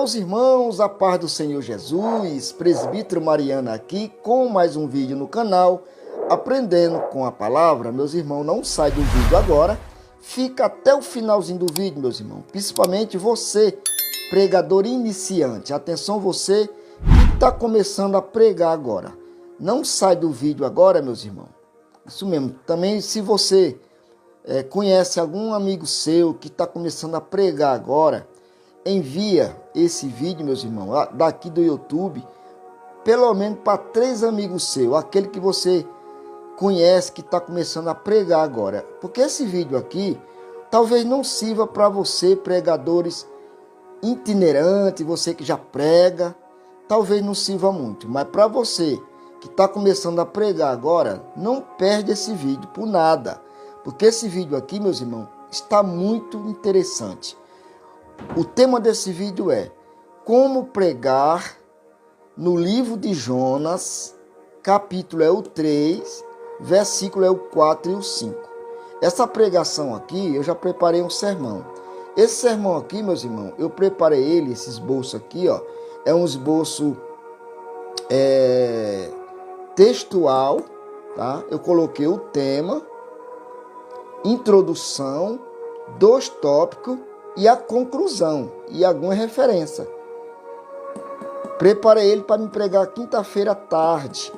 meus irmãos, a paz do Senhor Jesus, presbítero Mariana aqui com mais um vídeo no canal, aprendendo com a palavra. Meus irmãos, não sai do vídeo agora, fica até o finalzinho do vídeo, meus irmãos, principalmente você, pregador iniciante. Atenção, você que está começando a pregar agora, não sai do vídeo agora, meus irmãos. Isso mesmo. Também, se você conhece algum amigo seu que está começando a pregar agora, envia esse vídeo, meus irmãos, daqui do YouTube, pelo menos para 3 amigos seus, aquele que você conhece que está começando a pregar agora. Porque esse vídeo aqui talvez não sirva para você, pregadores itinerantes, você que já prega, talvez não sirva muito. Mas para você que está começando a pregar agora, não perde esse vídeo por nada. Porque esse vídeo aqui, meus irmãos, está muito interessante. O tema desse vídeo é como pregar no livro de Jonas, capítulo é o 3, versículo é o 4 e o 5. Essa pregação aqui, eu já preparei um sermão. Esse sermão aqui, meus irmãos, eu preparei ele, esse esboço aqui, ó, é um esboço textual, tá? Eu coloquei o tema, introdução, 2 tópicos, e a conclusão e alguma referência. Preparei ele para me pregar quinta-feira à tarde,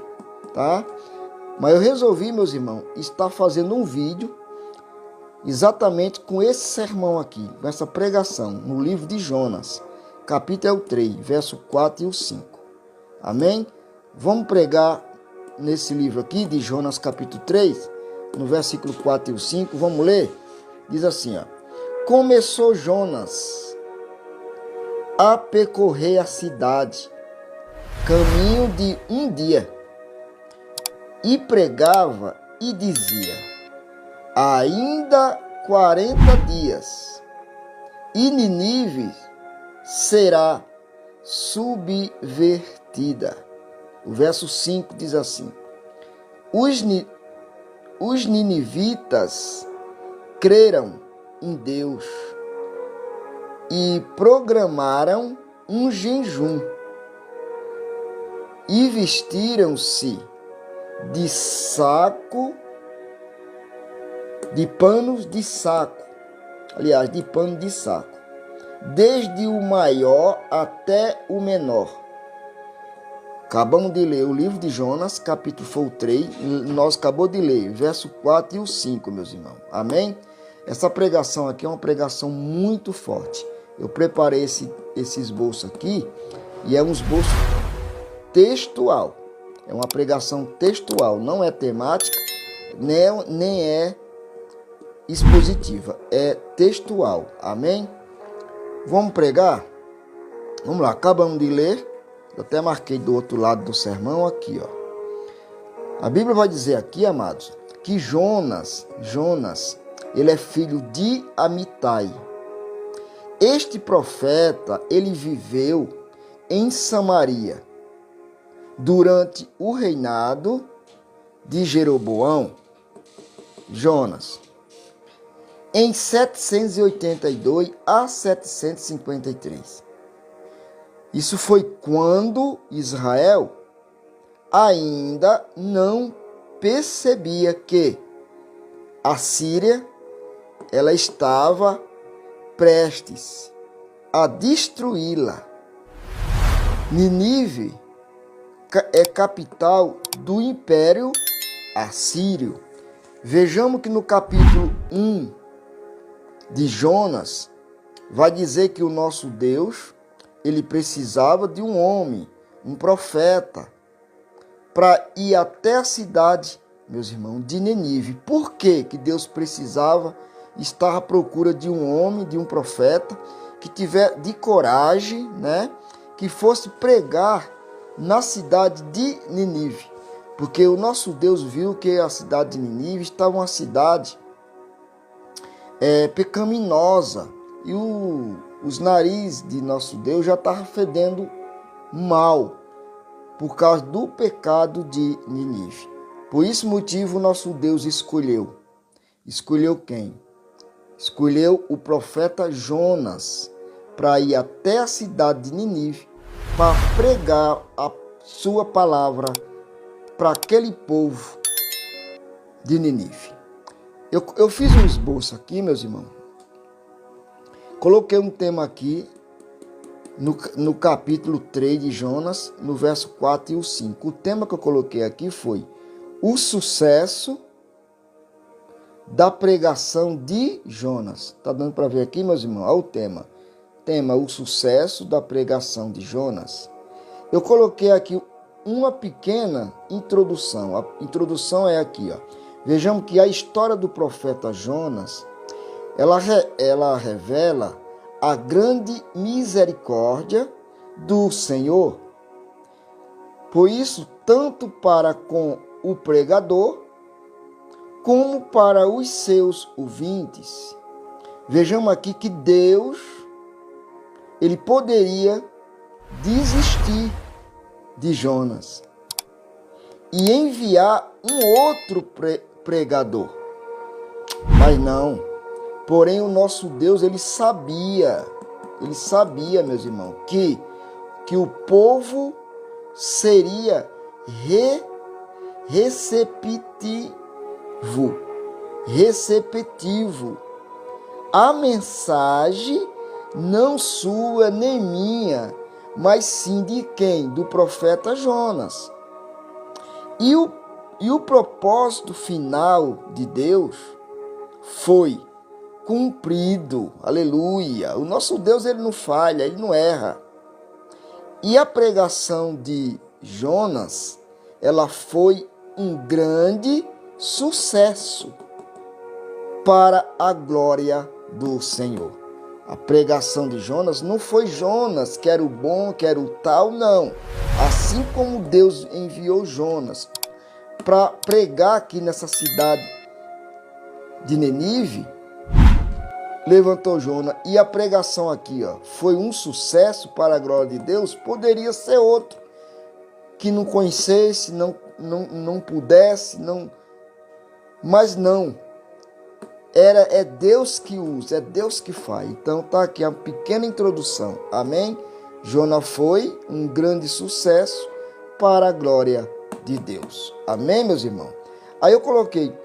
tá? Mas eu resolvi, meus irmãos, estar fazendo um vídeo exatamente com esse sermão aqui, com essa pregação, no livro de Jonas, capítulo 3, verso 4 e o 5. Amém? Vamos pregar nesse livro aqui de Jonas, capítulo 3, no versículo 4 e o 5. Vamos ler? Diz assim, ó. Começou Jonas a percorrer a cidade, caminho de um dia, e pregava e dizia: ainda 40 dias, e Nínive será subvertida. O verso 5 diz assim: os ninivitas creram em Deus e programaram um jejum e vestiram-se de panos de saco, de pano de saco, desde o maior até o menor. Acabamos de ler o livro de Jonas, capítulo 3, nós acabamos de ler verso 4 e o 5, meus irmãos. Amém? Essa pregação aqui é uma pregação muito forte. Eu preparei esse esboço aqui e é um esboço textual. É uma pregação textual, não é temática, nem é expositiva, é textual. Amém? Vamos pregar? Vamos lá, acabamos de ler. Eu até marquei do outro lado do sermão aqui, ó. A Bíblia vai dizer aqui, amados, que Jonas, ele é filho de Amitai. Este profeta, ele viveu em Samaria durante o reinado de Jeroboão, Jonas, em 782 a 753. Isso foi quando Israel ainda não percebia que a Síria ela estava prestes a destruí-la. Nínive é capital do Império Assírio. Vejamos que no capítulo 1 de Jonas vai dizer que o nosso Deus ele precisava de um homem, um profeta, para ir até a cidade, meus irmãos, de Nínive. Por que Deus precisava estar à procura de um homem, de um profeta, que tivesse de coragem, né? Que fosse pregar na cidade de Nínive? Porque o nosso Deus viu que a cidade de Nínive estava uma cidade pecaminosa. E os narizes de nosso Deus já estavam fedendo mal por causa do pecado de Nínive. Por esse motivo, nosso Deus escolheu. Escolheu quem? Escolheu o profeta Jonas para ir até a cidade de Nínive para pregar a sua palavra para aquele povo de Nínive. Eu fiz um esboço aqui, meus irmãos. Coloquei um tema aqui no capítulo 3 de Jonas, no verso 4 e o 5. O tema que eu coloquei aqui foi o sucesso da pregação de Jonas. Tá dando para ver aqui, meus irmãos? Olha o tema. Tema, o sucesso da pregação de Jonas. Eu coloquei aqui uma pequena introdução. A introdução é aqui, ó. Vejamos que a história do profeta Jonas, ela revela a grande misericórdia do Senhor. Por isso, tanto para com o pregador, como para os seus ouvintes. Vejamos aqui que Deus, ele poderia desistir de Jonas e enviar um outro pregador. Mas não. Porém, o nosso Deus, ele sabia, meus irmãos, que o povo seria receptivo. A mensagem não sua nem minha, mas sim de quem? Do profeta Jonas. E o propósito final de Deus foi cumprido. Aleluia! O nosso Deus, ele não falha, ele não erra. E a pregação de Jonas, ela foi um grande sucesso para a glória do Senhor. A pregação de Jonas não foi Jonas, que era o bom, que era o tal, não. Assim como Deus enviou Jonas para pregar aqui nessa cidade de Nínive, levantou Jonas, e a pregação aqui, ó, foi um sucesso para a glória de Deus. Poderia ser outro que não conhecesse, não pudesse, mas não. É Deus que usa, é Deus que faz. Então tá aqui a pequena introdução. Amém? Jonas foi um grande sucesso para a glória de Deus. Amém, meus irmãos? Aí eu coloquei,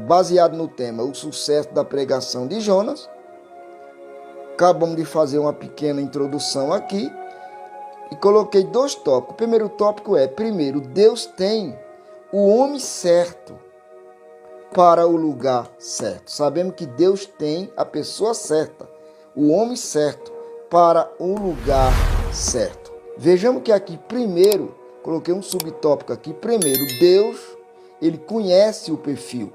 baseado no tema, o sucesso da pregação de Jonas. Acabamos de fazer uma pequena introdução aqui. E coloquei 2 tópicos. O primeiro tópico é, primeiro, Deus tem o homem certo para o lugar certo. Sabemos que Deus tem a pessoa certa, o homem certo para o lugar certo. Vejamos que aqui, primeiro, coloquei um subtópico aqui. Primeiro, Deus, ele conhece o perfil.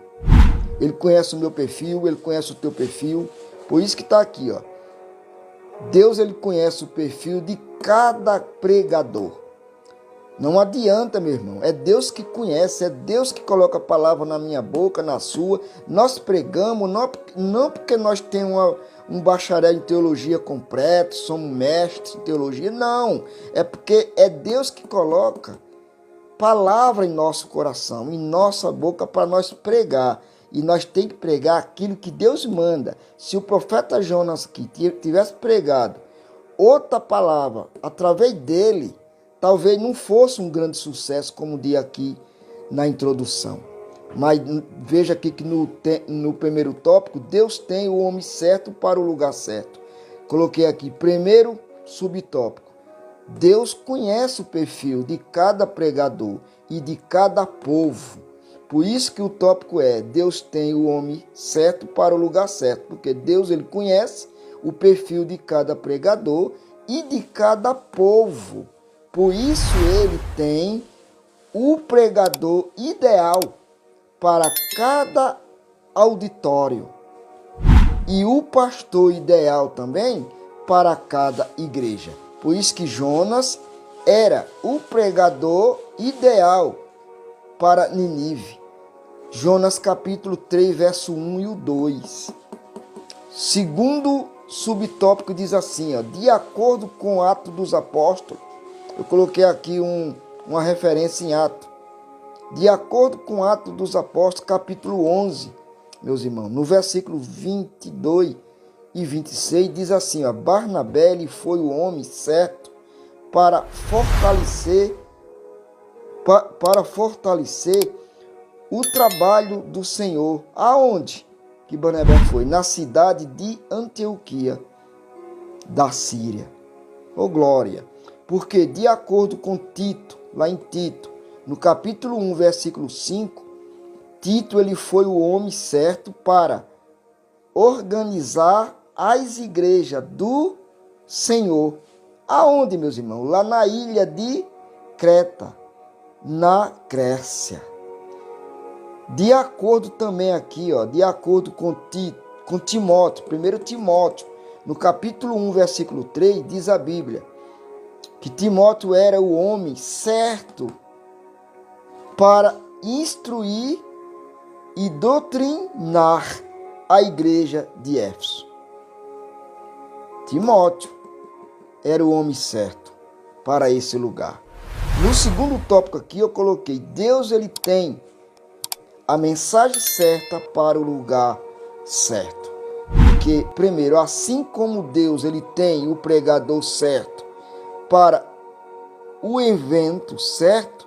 Ele conhece o meu perfil, ele conhece o teu perfil. Por isso que está aqui, ó. Deus, ele conhece o perfil de cada pregador. Não adianta, meu irmão. É Deus que conhece, é Deus que coloca a palavra na minha boca, na sua. Nós pregamos não porque nós temos um bacharel em teologia completo, somos mestres em teologia. Não. É porque é Deus que coloca palavra em nosso coração, em nossa boca, para nós pregar. E nós temos que pregar aquilo que Deus manda. Se o profeta Jonas aqui tivesse pregado outra palavra através dele, talvez não fosse um grande sucesso, como diz aqui na introdução. Mas veja aqui que no primeiro tópico, Deus tem o homem certo para o lugar certo. Coloquei aqui, primeiro subtópico. Deus conhece o perfil de cada pregador e de cada povo. Por isso que o tópico é, Deus tem o homem certo para o lugar certo. Porque Deus, ele conhece o perfil de cada pregador e de cada povo. Por isso ele tem o pregador ideal para cada auditório e o pastor ideal também para cada igreja. Por isso que Jonas era o pregador ideal para Nínive. Jonas capítulo 3, verso 1 e o 2. Segundo subtópico diz assim, ó, de acordo com o Atos dos Apóstolos, eu coloquei aqui uma referência em Atos. De acordo com o Atos dos Apóstolos, capítulo 11, meus irmãos, no versículo 22 e 26 diz assim, ó, Barnabé ele foi o homem certo para fortalecer o trabalho do Senhor. Aonde que Barnabé foi? Na cidade de Antioquia, da Síria. Ô glória! Porque de acordo com Tito, lá em Tito, no capítulo 1, versículo 5, Tito ele foi o homem certo para organizar as igrejas do Senhor. Aonde, meus irmãos? Lá na ilha de Creta, na Grécia. De acordo também aqui, ó, de acordo com Timóteo, 1 Timóteo, no capítulo 1, versículo 3, diz a Bíblia que Timóteo era o homem certo para instruir e doutrinar a igreja de Éfeso. Timóteo era o homem certo para esse lugar. No segundo tópico aqui eu coloquei, Deus ele tem a mensagem certa para o lugar certo. Porque, primeiro, assim como Deus ele tem o pregador certo para o evento certo,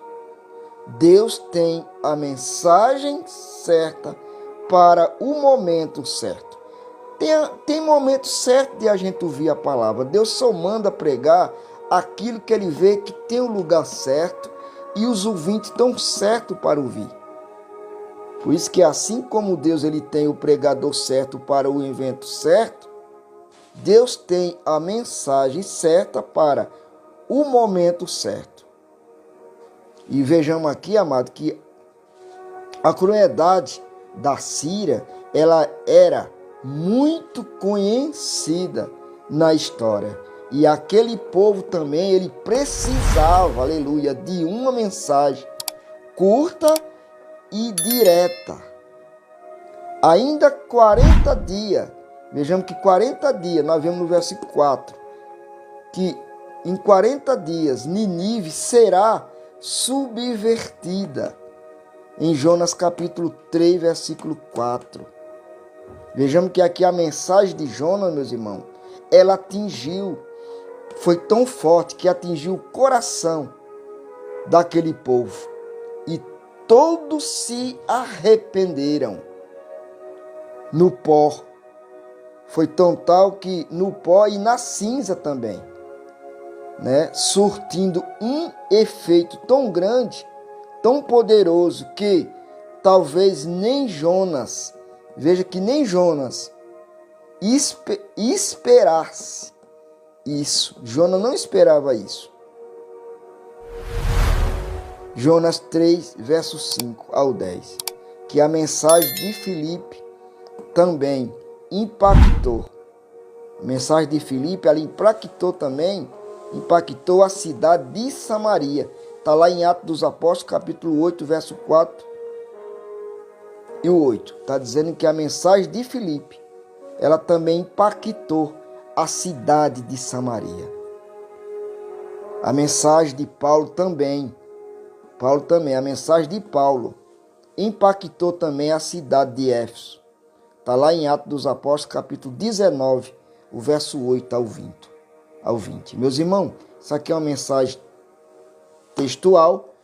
Deus tem a mensagem certa para o momento certo. Tem momento certo de a gente ouvir a palavra. Deus só manda pregar aquilo que ele vê que tem o lugar certo e os ouvintes estão certos para ouvir. Por isso que assim como Deus ele tem o pregador certo para o evento certo, Deus tem a mensagem certa para o momento certo. E vejamos aqui, amado, que a crueldade da Síria, ela era muito conhecida na história. E aquele povo também, ele precisava, aleluia, de uma mensagem curta e direta. Ainda 40 dias, vejamos que 40 dias, nós vemos no versículo 4, que em 40 dias Nínive será subvertida. Em Jonas capítulo 3, versículo 4. Vejamos que aqui a mensagem de Jonas, meus irmãos, ela atingiu, foi tão forte que atingiu o coração daquele povo. E todos se arrependeram. No pó. Foi tão tal que no pó e na cinza também, né? Surtindo um efeito tão grande, tão poderoso, que talvez nem Jonas, veja que nem Jonas esperasse isso. Jonas não esperava isso. Jonas 3, versos 5 ao 10. Que a mensagem de Filipe também impactou. A mensagem de Filipe, ela impactou a cidade de Samaria. Está lá em Atos dos Apóstolos, capítulo 8, verso 4 e o 8. Está dizendo que a mensagem de Filipe, ela também impactou a cidade de Samaria. A mensagem de Paulo também, a mensagem de Paulo impactou também a cidade de Éfeso. Está lá em Atos dos Apóstolos, capítulo 19, o verso 8 ao 20. Meus irmãos, isso aqui é uma mensagem textual,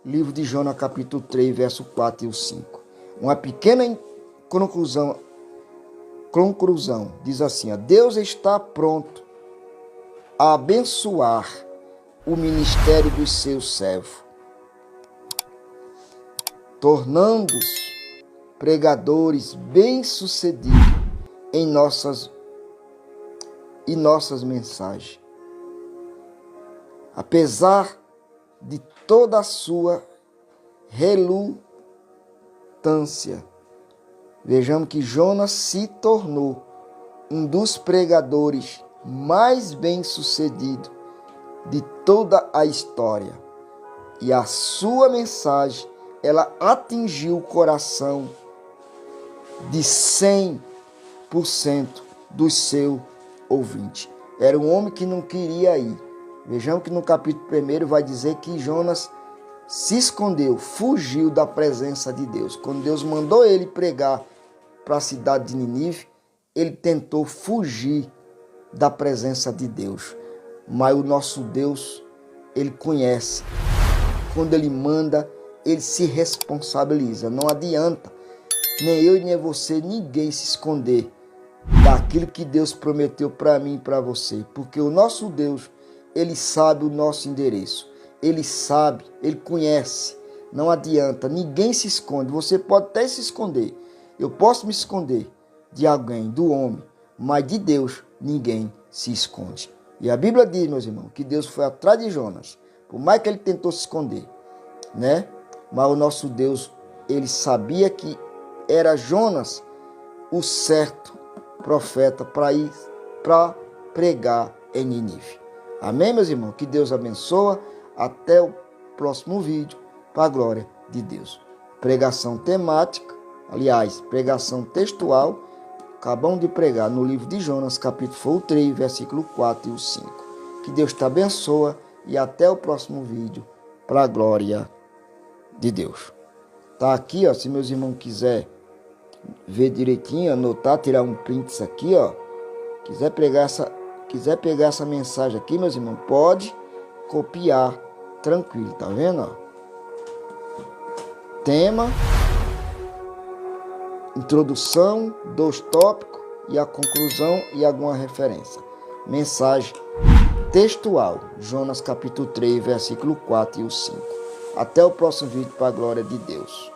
livro de Jonas, capítulo 3, verso 4 e o 5. Uma pequena conclusão diz assim, ó, Deus está pronto a abençoar o ministério dos seus servos, tornando-os pregadores bem-sucedidos em nossas mensagens. Apesar de toda a sua relutância, vejamos que Jonas se tornou um dos pregadores mais bem-sucedidos de toda a história. E a sua mensagem, ela atingiu o coração de 100% dos seus ouvintes. Era um homem que não queria ir. Vejamos que no capítulo 1 vai dizer que Jonas se escondeu, fugiu da presença de Deus. Quando Deus mandou ele pregar para a cidade de Nínive, ele tentou fugir da presença de Deus. Mas o nosso Deus, ele conhece. Quando ele manda, ele se responsabiliza. Não adianta nem eu nem você, ninguém se esconder daquilo que Deus prometeu para mim e para você. Porque o nosso Deus, ele sabe o nosso endereço. Ele sabe, ele conhece. Não adianta, ninguém se esconde. Você pode até se esconder. Eu posso me esconder de alguém, do homem, mas de Deus ninguém se esconde. E a Bíblia diz, meus irmãos, que Deus foi atrás de Jonas, por mais que ele tentou se esconder, né? Mas o nosso Deus, ele sabia que era Jonas o certo profeta para ir para pregar em Nínive. Amém, meus irmãos? Que Deus abençoe. Até o próximo vídeo, para a glória de Deus. Pregação temática, aliás, pregação textual, acabamos de pregar no livro de Jonas, capítulo 3, versículo 4 e o 5. Que Deus te abençoe e até o próximo vídeo, para a glória de Deus. Tá aqui, ó, se meus irmãos quiser ver direitinho, anotar, tirar um print isso aqui, ó. Quiser pegar essa mensagem aqui, meus irmãos, pode copiar tranquilo, tá vendo, ó? Tema, introdução, 2 tópicos e a conclusão e alguma referência. Mensagem textual, Jonas capítulo 3, versículo 4 e o 5. Até o próximo vídeo, para a glória de Deus.